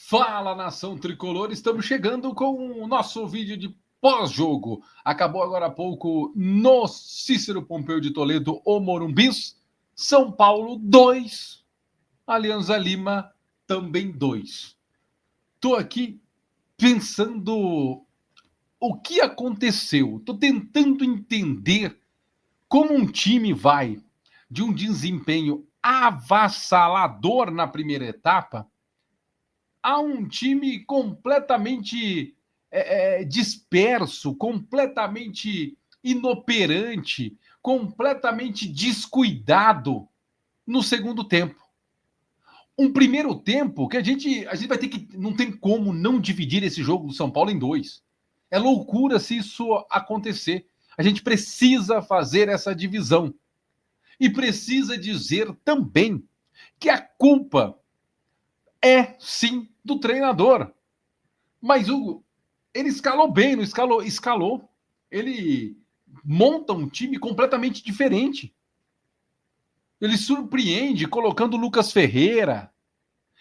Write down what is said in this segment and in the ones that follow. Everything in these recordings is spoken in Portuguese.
Fala, nação tricolor, estamos chegando com o nosso vídeo de pós-jogo. Acabou agora há pouco no Cícero Pompeu de Toledo, o Morumbis. São Paulo 2, Alianza Lima também 2. Estou aqui pensando o que aconteceu. Estou tentando entender como um time vai de um desempenho avassalador na primeira etapa a um time completamente disperso, completamente inoperante, completamente descuidado no segundo tempo. Um primeiro tempo que a gente vai ter que. Não tem como não dividir esse jogo do São Paulo em dois. É loucura se isso acontecer. A gente precisa fazer essa divisão. E precisa dizer também que a culpa é sim do treinador. Mas ele escalou bem, não escalou? Escalou. Ele monta um time completamente diferente. Ele surpreende colocando o Lucas Ferreira.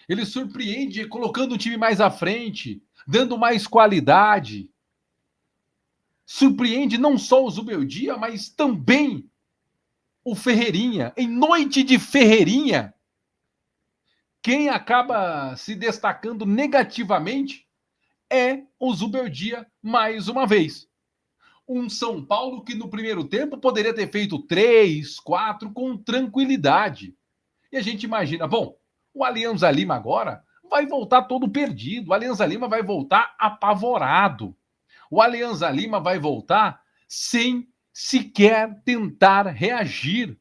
Ele surpreende colocando o time mais à frente, dando mais qualidade. Surpreende não só o Zubeldia, mas também o Ferreirinha. Em noite de Ferreirinha, quem acaba se destacando negativamente é o Zubeldia mais uma vez. Um São Paulo que no primeiro tempo poderia ter feito 3, 4 com tranquilidade. E a gente imagina, bom, o Alianza Lima agora vai voltar todo perdido. O Alianza Lima vai voltar apavorado. O Alianza Lima vai voltar sem sequer tentar reagir,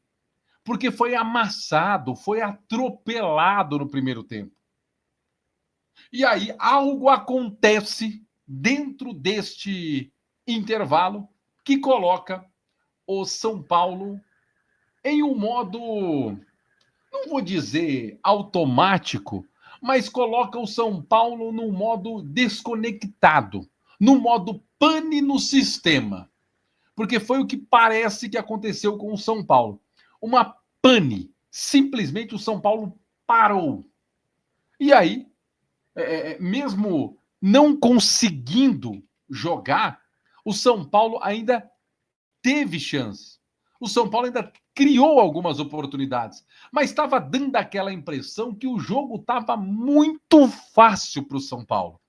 porque foi amassado, foi atropelado no primeiro tempo. E aí algo acontece dentro deste intervalo que coloca o São Paulo em um modo, não vou dizer automático, mas coloca o São Paulo num modo desconectado, no modo pane no sistema. Porque foi o que parece que aconteceu com o São Paulo. Uma pane. Simplesmente o São Paulo parou. E aí, mesmo não conseguindo jogar, o São Paulo ainda teve chance. O São Paulo ainda criou algumas oportunidades, mas estava dando aquela impressão que o jogo estava muito fácil para o São Paulo.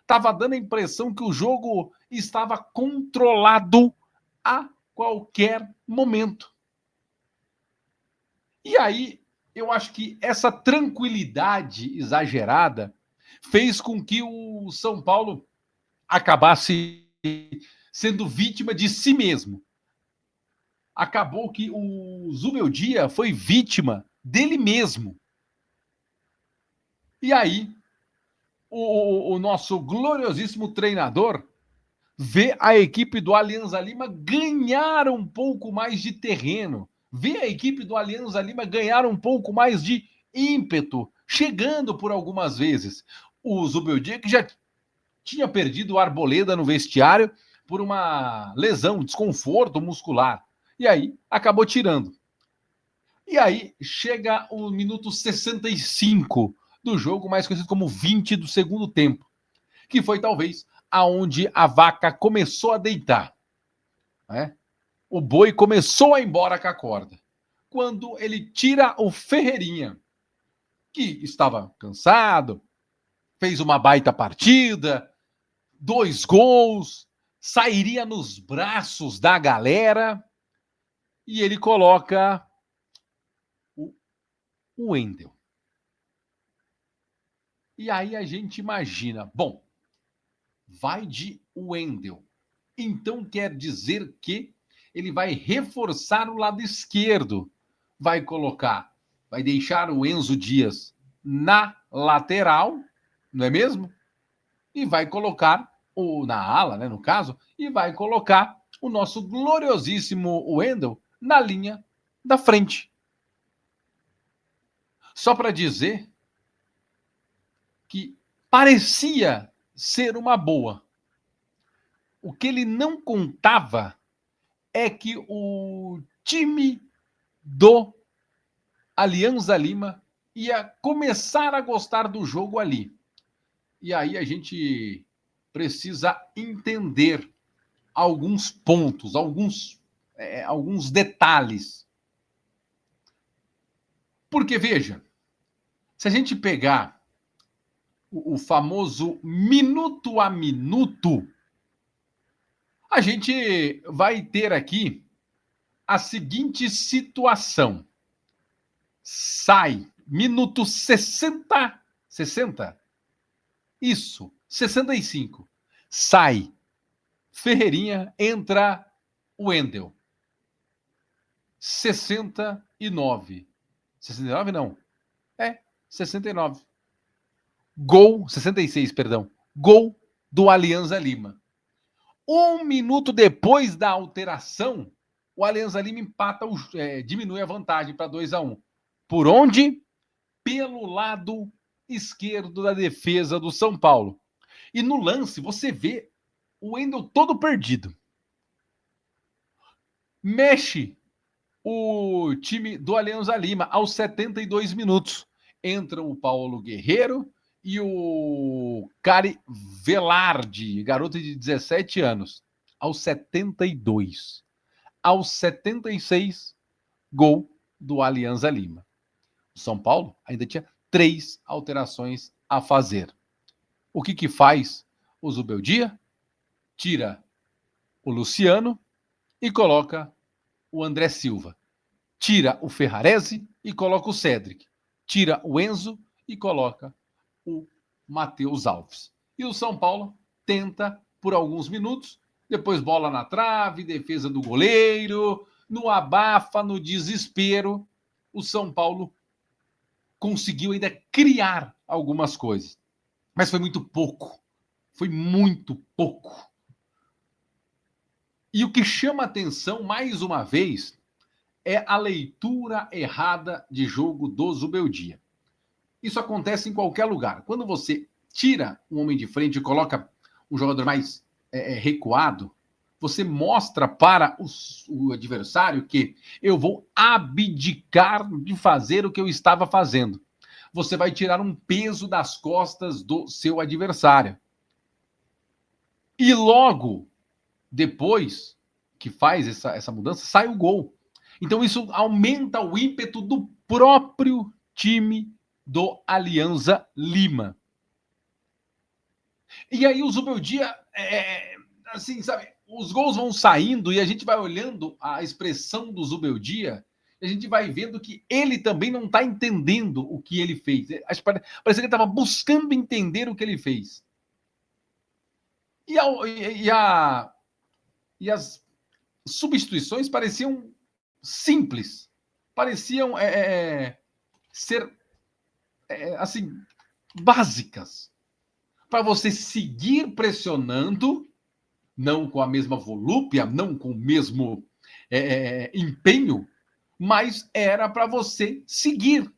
Estava dando a impressão que o jogo estava controlado a qualquer momento. E aí, eu acho que essa tranquilidade exagerada fez com que o São Paulo acabasse sendo vítima de si mesmo. Acabou que o Zubeldia foi vítima dele mesmo. E aí, o nosso gloriosíssimo treinador vê a equipe do Alianza Lima ganhar um pouco mais de terreno, vê a equipe do Alianza Lima ganhar um pouco mais de ímpeto, chegando por algumas vezes. O Zubeldia, que já tinha perdido o Arboleda no vestiário por uma lesão, desconforto muscular. E aí acabou tirando. E aí chega o minuto 65 do jogo, mais conhecido como 20 do segundo tempo, que foi talvez aonde a vaca começou a deitar. Né? O boi começou a ir embora com a corda. Quando ele tira o Ferreirinha, que estava cansado, fez uma baita partida, 2 gols, sairia nos braços da galera, e ele coloca o Wendel. E aí a gente imagina, bom, vai de Wendel. Então quer dizer que ele vai reforçar o lado esquerdo. Vai colocar, vai deixar o Enzo Dias na lateral, não é mesmo? E vai colocar na ala, né, no caso, e vai colocar o nosso gloriosíssimo Wendel na linha da frente. Só para dizer que parecia ser uma boa. O que ele não contava é que o time do Alianza Lima ia começar a gostar do jogo ali. E aí a gente precisa entender alguns pontos, alguns detalhes. Porque, veja, se a gente pegar o famoso minuto a minuto, a gente vai ter aqui a seguinte situação. Sai, minuto 60. Isso, 65. Sai Ferreirinha, entra Wendel. 69. 69 não. 69. Gol, 66, perdão. Gol do Alianza Lima. 1 minuto depois da alteração, o Alianza Lima empata, diminui a vantagem para 2-1. Por onde? Pelo lado esquerdo da defesa do São Paulo. E no lance, você vê o Wendel todo perdido. Mexe o time do Alianza Lima aos 72 minutos. Entram o Paulo Guerreiro e o Cari Velarde, garoto de 17 anos, aos 72. Aos 76, gol do Alianza Lima. O São Paulo ainda tinha 3 alterações a fazer. O que faz o Zubeldia? Tira o Luciano e coloca o André Silva. Tira o Ferrarese e coloca o Cédric. Tira o Enzo e coloca o Matheus Alves. E o São Paulo tenta por alguns minutos, depois bola na trave, defesa do goleiro, no abafa, no desespero, o São Paulo conseguiu ainda criar algumas coisas. Mas foi muito pouco. Foi muito pouco. E o que chama atenção, mais uma vez, é a leitura errada de jogo do Zubeldia. Isso acontece em qualquer lugar. Quando você tira um homem de frente e coloca um jogador mais recuado, você mostra para o adversário que eu vou abdicar de fazer o que eu estava fazendo. Você vai tirar um peso das costas do seu adversário. E logo depois que faz essa mudança, sai o gol. Então isso aumenta o ímpeto do próprio time do Alianza Lima. E aí o Zubeldia, assim, sabe, os gols vão saindo e a gente vai olhando a expressão do Zubeldia e a gente vai vendo que ele também não está entendendo o que ele fez. Parece que ele estava buscando entender o que ele fez. E as substituições pareciam simples, pareciam ser assim básicas para você seguir pressionando, não com a mesma volúpia, não com o mesmo empenho, mas era para você seguir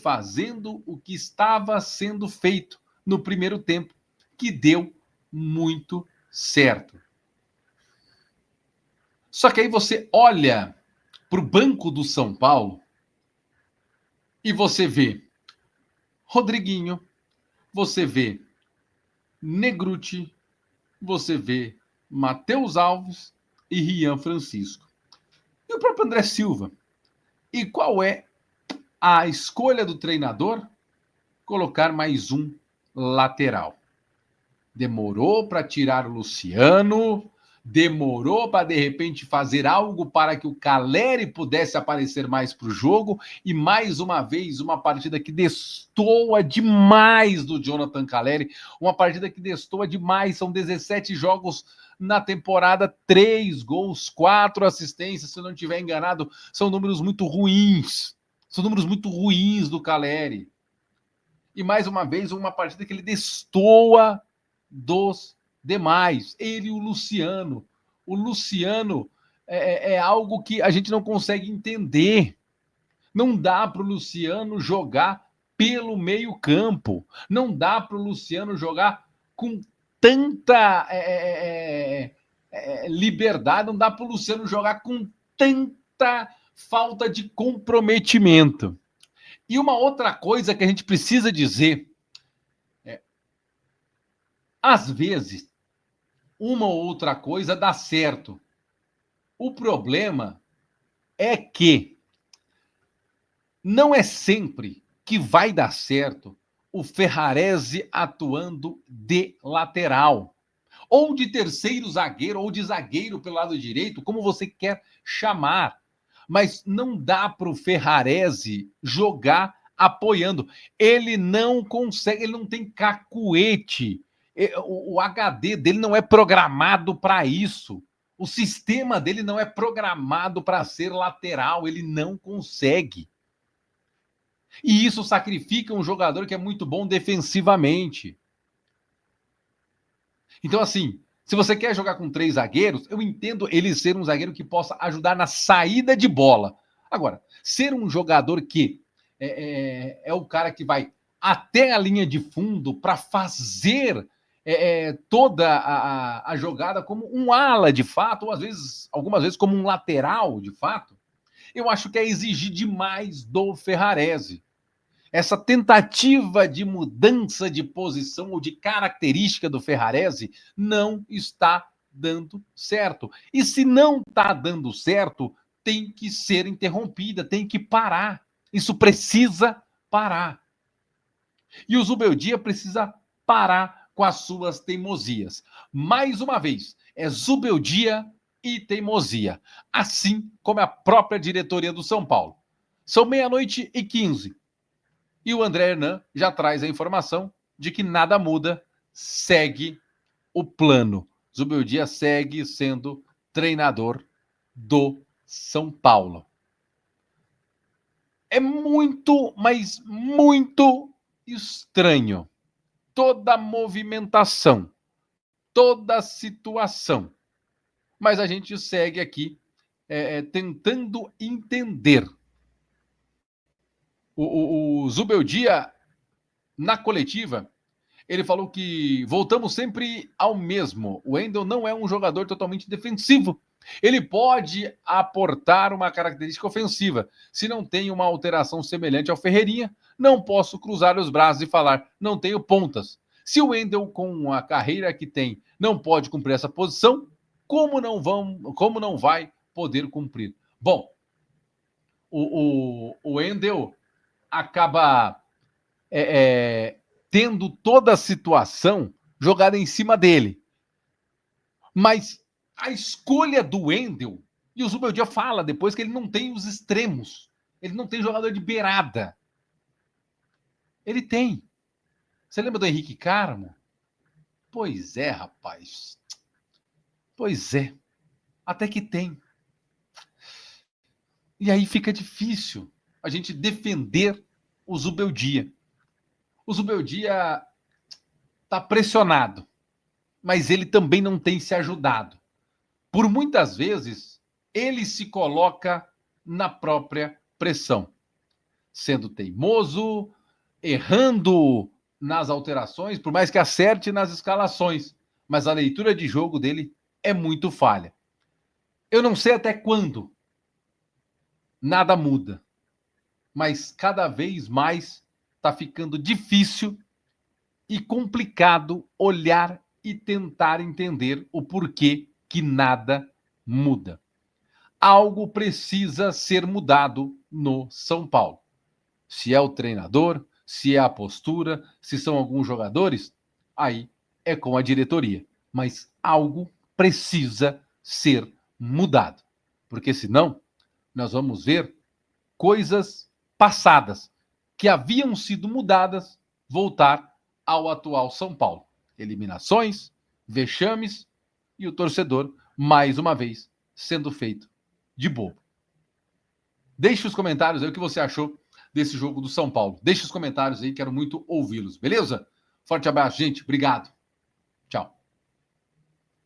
fazendo o que estava sendo feito no primeiro tempo, que deu muito certo. Só que aí você olha para o banco do São Paulo e você vê Rodriguinho, você vê Negruti, você vê Matheus Alves e Rian Francisco. E o próprio André Silva. E qual é a escolha do treinador? Colocar mais um lateral. Demorou para tirar o Luciano, demorou para, de repente, fazer algo para que o Caleri pudesse aparecer mais para o jogo, e mais uma vez, uma partida que destoa demais do Jonathan Caleri, uma partida que destoa demais, são 17 jogos na temporada, 3 gols, 4 assistências, se eu não estiver enganado, são números muito ruins, do Caleri. E mais uma vez, uma partida que ele destoa dos demais. Ele e o Luciano. O Luciano é algo que a gente não consegue entender. Não dá para o Luciano jogar pelo meio-campo. Não dá para o Luciano jogar com tanta liberdade. Não dá para o Luciano jogar com tanta falta de comprometimento. E uma outra coisa que a gente precisa dizer Às vezes, uma ou outra coisa dá certo. O problema é que não é sempre que vai dar certo o Ferrarese atuando de lateral, ou de terceiro zagueiro, ou de zagueiro pelo lado direito, como você quer chamar. Mas não dá para o Ferrarese jogar apoiando. Ele não consegue, ele não tem cacuete. O HD dele não é programado para isso. O sistema dele não é programado para ser lateral. Ele não consegue. E isso sacrifica um jogador que é muito bom defensivamente. Então, assim, se você quer jogar com 3 zagueiros, eu entendo ele ser um zagueiro que possa ajudar na saída de bola. Agora, ser um jogador que é o cara que vai até a linha de fundo para fazer toda a jogada como um ala de fato, ou às vezes, algumas vezes como um lateral de fato, eu acho que é exigir demais do Ferrarese. Essa tentativa de mudança de posição ou de característica do Ferrarese não está dando certo. E se não está dando certo, tem que ser interrompida, tem que parar. Isso precisa parar. E o Zubeldia precisa parar com as suas teimosias. Mais uma vez, é Zubeldia e teimosia. Assim como a própria diretoria do São Paulo. São 00:15. E o André Hernan já traz a informação de que nada muda, segue o plano. Zubeldia segue sendo treinador do São Paulo. É muito, mas muito estranho toda a movimentação, toda a situação. Mas a gente segue aqui tentando entender. O Zubeldia, na coletiva, ele falou que voltamos sempre ao mesmo. O Wendel não é um jogador totalmente defensivo. Ele pode aportar uma característica ofensiva. Se não tem uma alteração semelhante ao Ferreirinha, não posso cruzar os braços e falar, não tenho pontas. Se o Wendel, com a carreira que tem, não pode cumprir essa posição, como não vai poder cumprir? Bom, o Wendel acaba tendo toda a situação jogada em cima dele. Mas a escolha do Wendel, e o Zubeldia fala depois que ele não tem os extremos, ele não tem jogador de beirada. Ele tem. Você lembra do Henrique Carmo? Pois é, rapaz. Pois é. Até que tem. E aí fica difícil a gente defender o Zubeldia. O Zubeldia está pressionado, mas ele também não tem se ajudado. Por muitas vezes, ele se coloca na própria pressão, sendo teimoso, errando nas alterações, por mais que acerte nas escalações, mas a leitura de jogo dele é muito falha. Eu não sei até quando nada muda, mas cada vez mais está ficando difícil e complicado olhar e tentar entender o porquê que nada muda. Algo precisa ser mudado no São Paulo. Se é o treinador, se é a postura, se são alguns jogadores, aí é com a diretoria. Mas algo precisa ser mudado. Porque senão nós vamos ver coisas passadas que haviam sido mudadas voltar ao atual São Paulo. Eliminações, vexames e o torcedor, mais uma vez, sendo feito de bobo. Deixe os comentários aí o que você achou desse jogo do São Paulo. Deixe os comentários aí, quero muito ouvi-los, beleza? Forte abraço, gente. Obrigado.